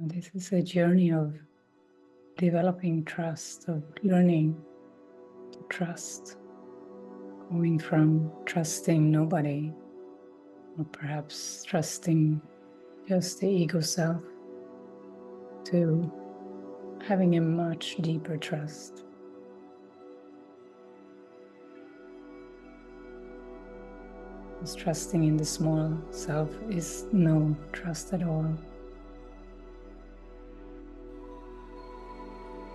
This is a journey of developing trust, of learning to trust, going from trusting nobody, or perhaps trusting just the ego self, to having a much deeper trust. Because trusting in the small self is no trust at all.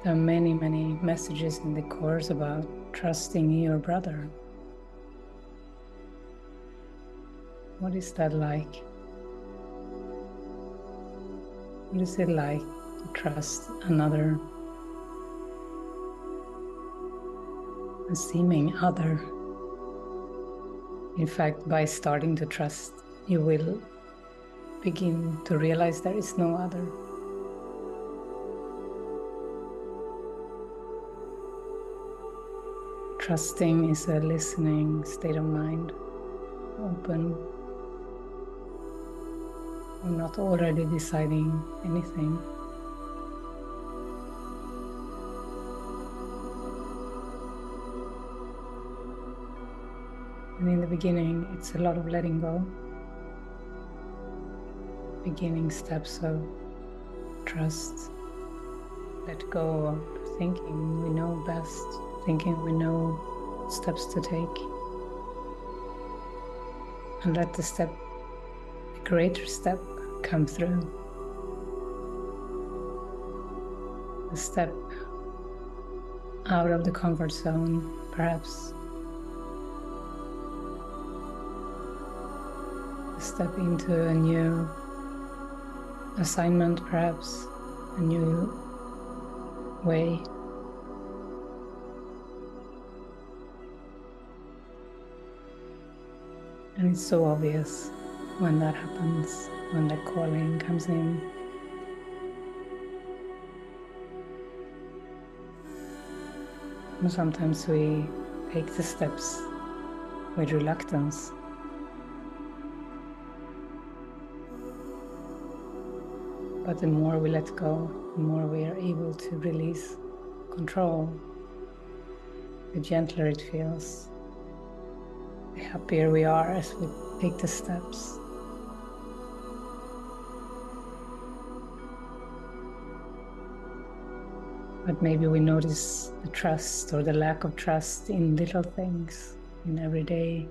There are many, many messages in the Course about trusting your brother. What is that like? What is it like to trust another, a seeming other? In fact, by starting to trust, you will begin to realize there is no other. Trusting is a listening state of mind, open. We're not already deciding anything. And in the beginning, it's a lot of letting go. Beginning steps of trust. Let go of thinking we know best, thinking we know steps to take. And let the greater step come through. A step out of the comfort zone, perhaps. A step into a new assignment, perhaps. A new way. And it's so obvious when that happens, when that calling comes in. And sometimes we take the steps with reluctance. But the more we let go, the more we are able to release control, the gentler it feels, the happier we are as we take the steps. But maybe we notice the trust or the lack of trust in little things, in everyday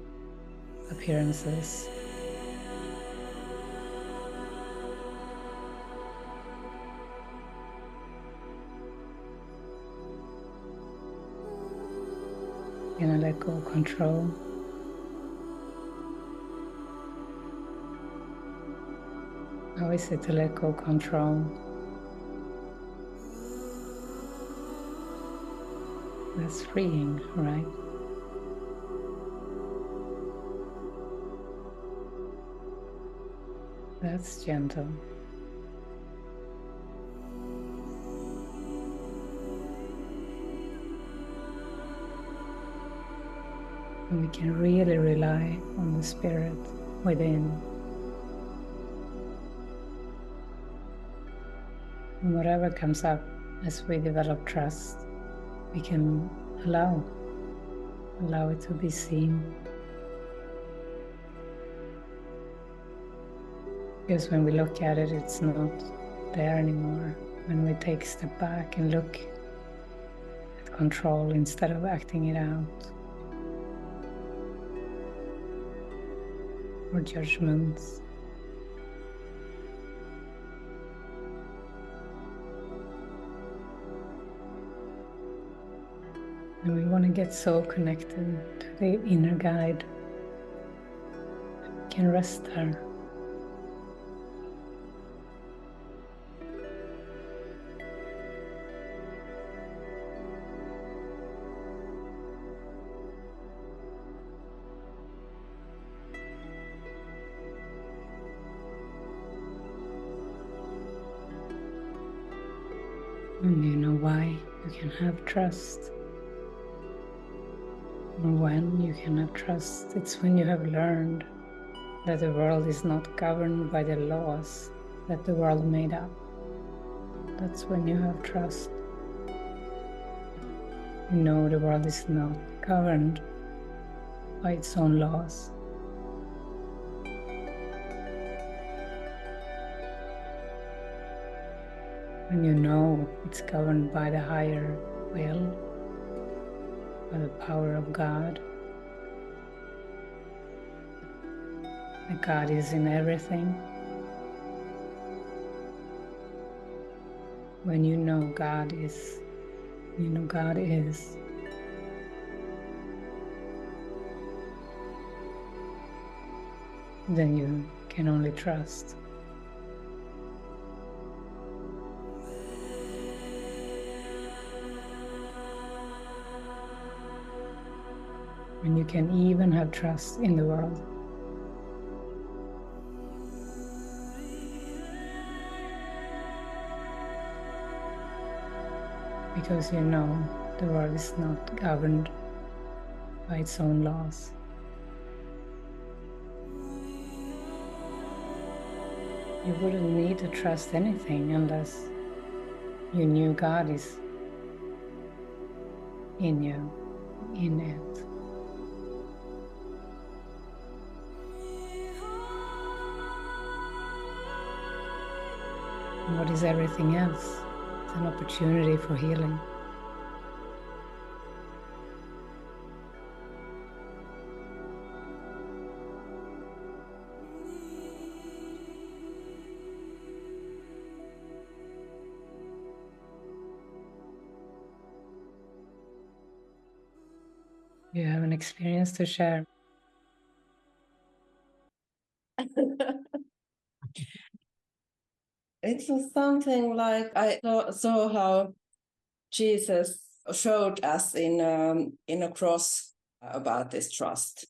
appearances. Can I let go of control? How is it to let go of control? That's freeing, right? That's gentle. And we can really rely on the spirit within. And whatever comes up as we develop trust, we can allow it to be seen. Because when we look at it, it's not there anymore. When we take a step back and look at control instead of acting it out, or judgments. And we want to get so connected to the inner guide. We can rest there. And you know why you can have trust. Or when you can have trust, it's when you have learned that the world is not governed by the laws that the world made up. that's when you have trust. You know the world is not governed by its own laws. When you know it's governed by the higher will, by the power of God, that God is in everything. When you know God is, then you can only trust. And you can even have trust in the world. Because you know the world is not governed by its own laws. You wouldn't need to trust anything unless you knew God is in you, in it. And what is everything else? It's an opportunity for healing. You have an experience to share. It was something like I saw how Jesus showed us in a cross about this trust.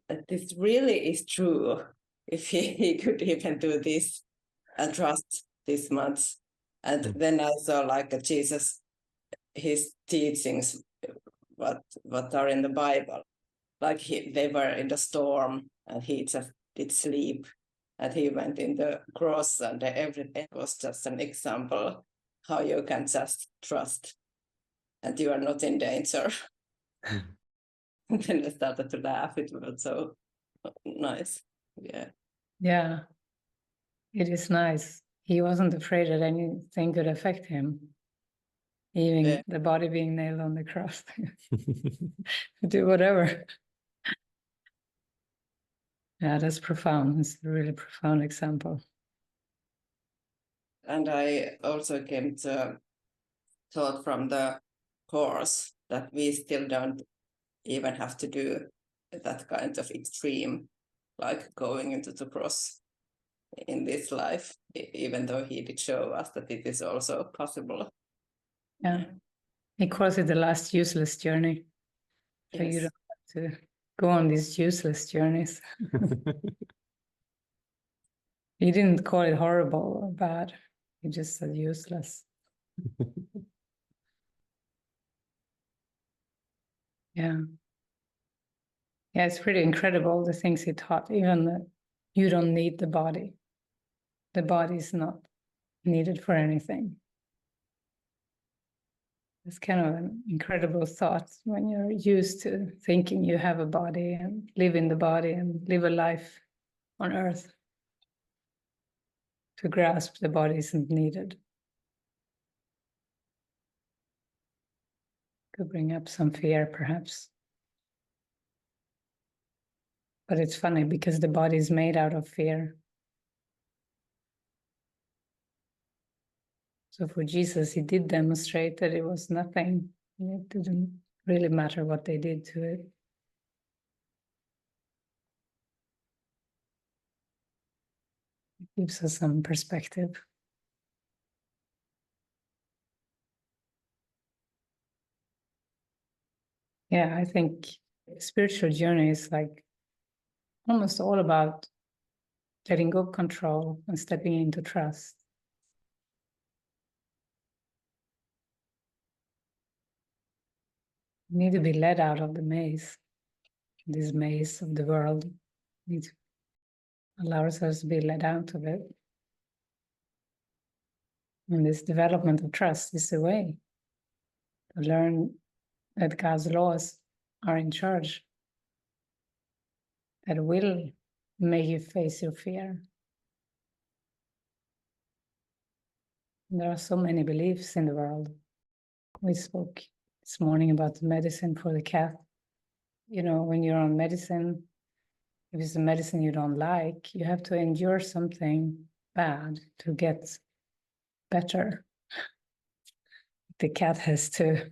That this really is true. If he could even do this and trust this much. And then I saw like Jesus, his teachings, what are in the Bible. Like they were in the storm and he just did sleep. And he went in the cross, and everything was just an example how you can just trust and you are not in danger. And then I started to laugh. It was so nice. Yeah, it is nice. He wasn't afraid that anything could affect him, even the body being nailed on the cross. Do whatever. Yeah, that's profound. It's a really profound example. And I also came to thought from the course that we still don't even have to do that kind of extreme, like going into the cross in this life, even though he did show us that it is also possible. Yeah. He calls it the last useless journey. So you don't have to go on these useless journeys. He didn't call it horrible or bad. He just said useless. Yeah. Yeah, it's pretty incredible, the things he taught, even that you don't need the body. The body is not needed for anything. It's kind of an incredible thought when you're used to thinking you have a body and live in the body and live a life on earth. To grasp the body isn't needed. Could bring up some fear, perhaps. But it's funny because the body is made out of fear. So for Jesus, he did demonstrate that it was nothing. It didn't really matter what they did to it. It gives us some perspective. Yeah, I think spiritual journey is like almost all about letting go of control and stepping into trust. You need to be led out of the maze, this maze of the world. We need to allow ourselves to be led out of it. And this development of trust is the way to learn that God's laws are in charge, that will make you face your fear. There are so many beliefs in the world. We spoke this morning about the medicine for the cat. You know, when you're on medicine, if it's a medicine you don't like, you have to endure something bad to get better. The cat has to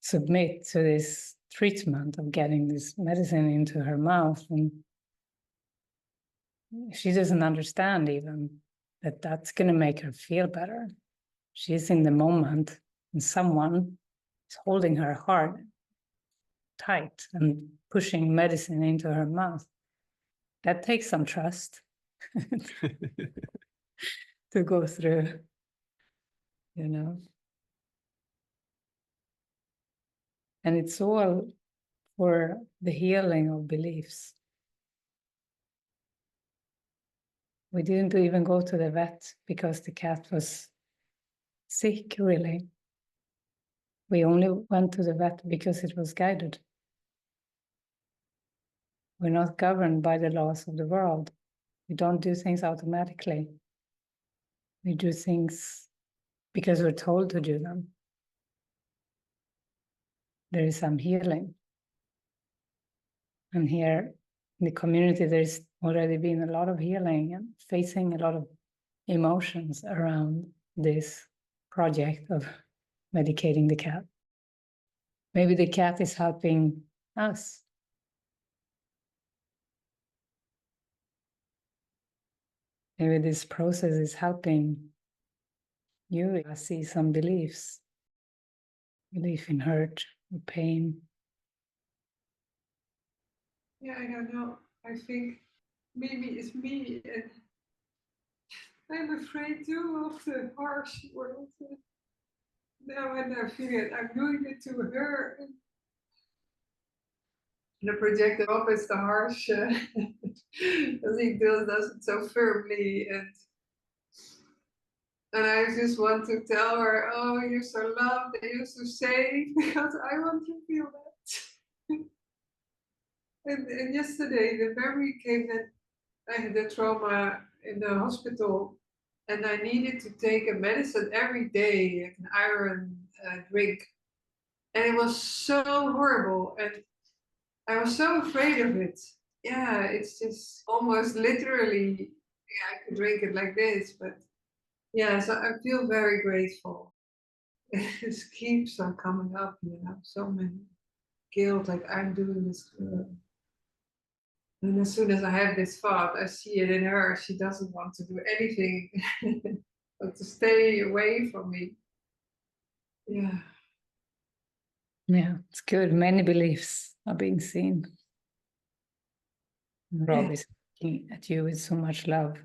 submit to this treatment of getting this medicine into her mouth, and she doesn't understand even that that's going to make her feel better. She's in the moment, and someone is holding her heart tight and pushing medicine into her mouth. That takes some trust to go through, you know. And it's all for the healing of beliefs. We didn't even go to the vet because the cat was sick, really. We only went to the vet because it was guided. We're not governed by the laws of the world. We don't do things automatically. We do things because we're told to do them. There is some healing. And here in the community, there's already been a lot of healing and facing a lot of emotions around this project of medicating the cat. Maybe the cat is helping us. Maybe this process is helping you see some beliefs, belief in hurt or pain. Yeah, I don't know. I think maybe it's me, and I'm afraid too of the harsh world. Now when I feel it, I'm doing it to her. And the projected up is the harsh, because he does it so firmly, and I just want to tell her, "Oh, you're so loved, and you're so safe," because I want to feel that. And yesterday, the memory came that I had a trauma in the hospital, and I needed to take a medicine every day, like an iron drink. And it was so horrible, and I was so afraid of it. Yeah, it's just almost literally, yeah, I could drink it like this, but yeah, so I feel very grateful. It just keeps on coming up, so many guilt, like I'm doing this to her. And as soon as I have this thought, I see it in her. She doesn't want to do anything but to stay away from me. Yeah. Yeah, it's good. Many beliefs are being seen. Rob is looking at you with so much love.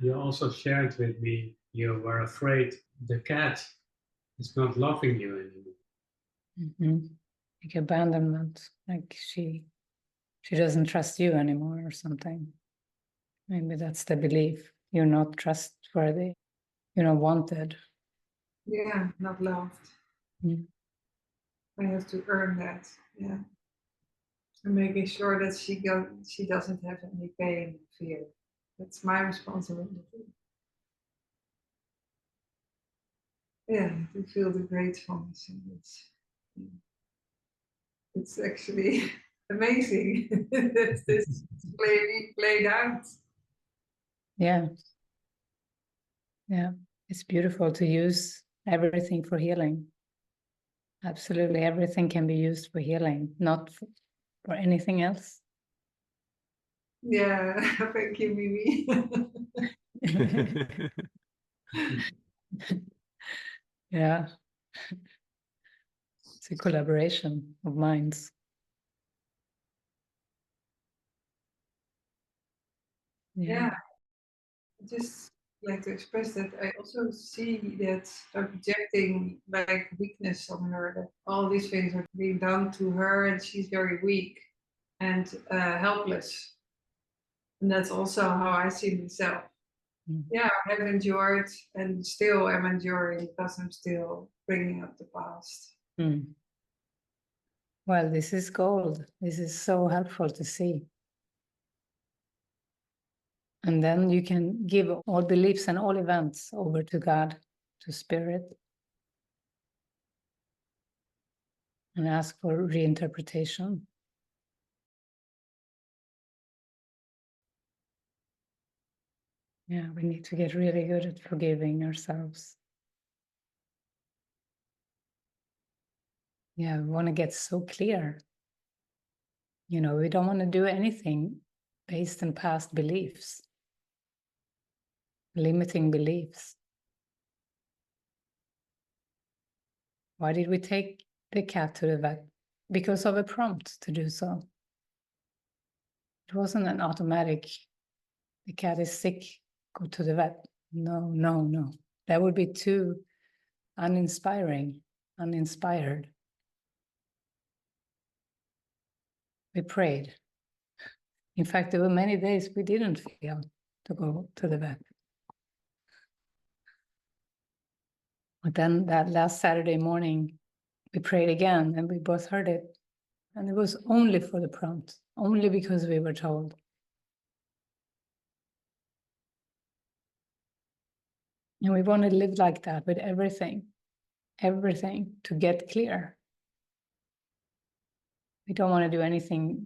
You also shared with me you were afraid the cat is not loving you anymore. Mm-hmm. Like abandonment, like she doesn't trust you anymore or something. Maybe that's the belief. You're not trustworthy. You're not wanted. Yeah, not loved. Mm. I have to earn that. Yeah. And making sure that she doesn't have any pain and fear. That's my responsibility. Yeah, to feel the gratefulness, and it's actually amazing that this is played out. Yeah. Yeah. It's beautiful to use everything for healing. Absolutely. Everything can be used for healing, not for anything else. Yeah, thank you, Mimi. Yeah. It's a collaboration of minds. Yeah. Just like to express that I also see that I'm projecting like weakness on her, that all these things are being done to her and she's very weak and helpless. And that's also how I see myself. Yeah, I have endured and still am enduring because I'm still bringing up the past. Well, this is gold. This is so helpful to see. And then you can give all beliefs and all events over to God, to Spirit, and ask for reinterpretation. Yeah, we need to get really good at forgiving ourselves. Yeah, we want to get so clear. You know, we don't want to do anything based in past beliefs, limiting beliefs. Why did we take the cat to the vet? Because of a prompt to do so. It wasn't an automatic, the cat is sick, go to the vet. No, no, no. That would be too uninspired. We prayed. In fact, there were many days we didn't feel to go to the vet. But then that last Saturday morning, we prayed again and we both heard it. And it was only for the prompt, only because we were told. And we want to live like that with everything to get clear. We don't want to do anything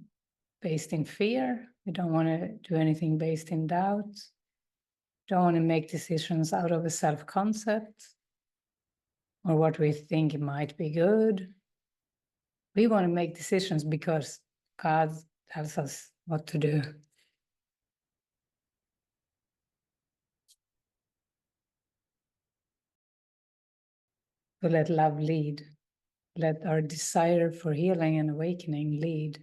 based in fear. We don't want to do anything based in doubt. We don't want to make decisions out of a self-concept or what we think might be good. We want to make decisions because God tells us what to do. So let love lead. Let our desire for healing and awakening lead.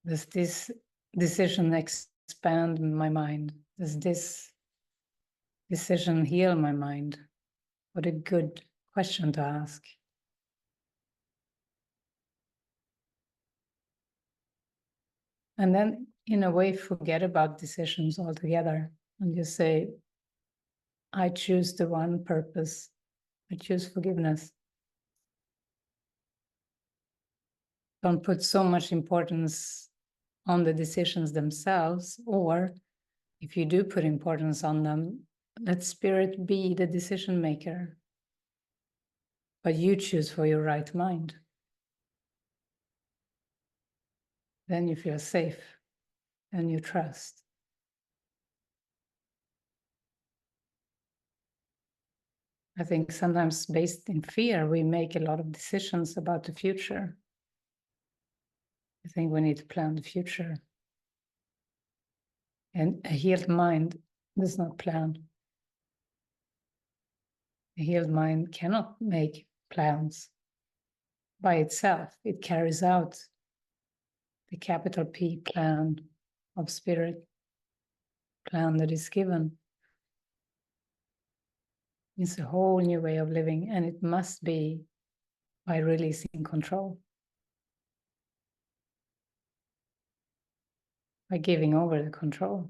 Does this decision expand my mind? Does this decision heal my mind? What a good question to ask. And then, in a way, forget about decisions altogether and just say, I choose the one purpose. I choose forgiveness. Don't put so much importance on the decisions themselves, or if you do put importance on them, let Spirit be the decision maker. But you choose for your right mind. Then you feel safe and you trust. I think sometimes based in fear, we make a lot of decisions about the future. I think we need to plan the future. And a healed mind does not plan. A healed mind cannot make plans by itself. It carries out the capital P plan of Spirit, plan that is given. It's a whole new way of living, and it must be by releasing control, by giving over the control.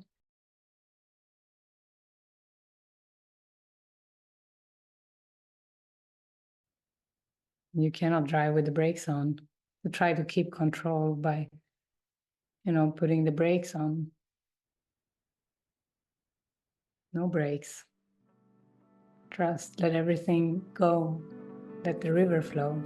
You cannot drive with the brakes on. To try to keep control by, putting the brakes on. No brakes. Trust, let everything go, let the river flow.